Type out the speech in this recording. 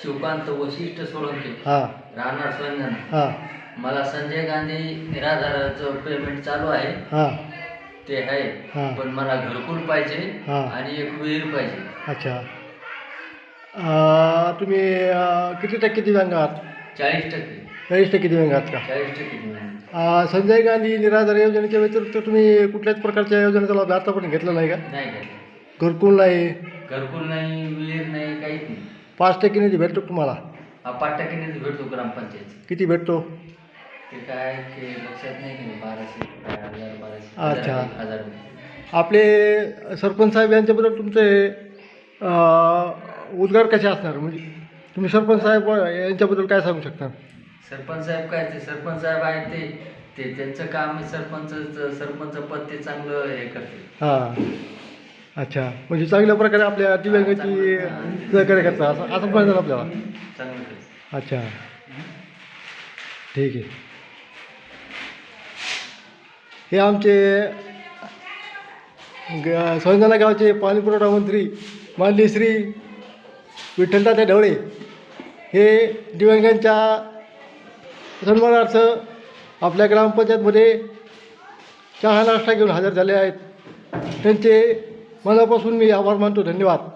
शिवकांत वशिष्ठ सोळंके, हां राहणार संजना. हां मला संजय गांधी निराधाराचं पेमेंट चालू आहे, हां ते आहे. हां. पण मला घरकुल पाहिजे हां. आणि एक विहीर पाहिजे. अच्छा. तुम्ही किती टक्के दिव्यांग आहात? 40%. 40% दिव्यांग आहात का? 40% दिव्यांग. संजय गांधी निराधार योजनेच्या व्यतिरिक्त तुम्ही कुठल्याच प्रकारच्या योजनेचा लाभ आतापर्यंत घेतला नाही का? नाही घेतलं. घरकुल नाही, घरकुल नाही, विहीर नाही, काहीच नाही. 5% निधी भेटतो तुम्हाला? 5% निधी भेटतो ग्रामपंचायत. किती भेटतो? ते काय ते लक्षात नाही की 1200 काय 1000 1200 अच्छा. 1000. आपले सरपंच साहेब यांच्याबद्दल तुमचे उद्गार कसे असणार? म्हणजे तुम्ही सरपंच साहेब यांच्याबद्दल काय सांगू शकता? सरपंच साहेब काय ते सरपंच साहेब आहेत ते त्यांचं काम आहे. सरपंच पद ते चांगलं हे करते. हां. अच्छा. म्हणजे चांगल्या प्रकारे आपल्या दिव्यांगाची सहकार्य करता असं पाहिजे आपल्याला. चांगलं करते. अच्छा. ठीक आहे. हे आमचे संजना गावचे पाणीपुरवठा मंत्री माननीय श्री विठ्ठलदादा ढवळे हे दिव्यांगांच्या सन्मानार्थ आपल्या ग्रामपंचायतमध्ये चहा नाश्ता घेऊन हजर झाले आहेत. त्यांचे मनापासून मी आभार मानतो. धन्यवाद.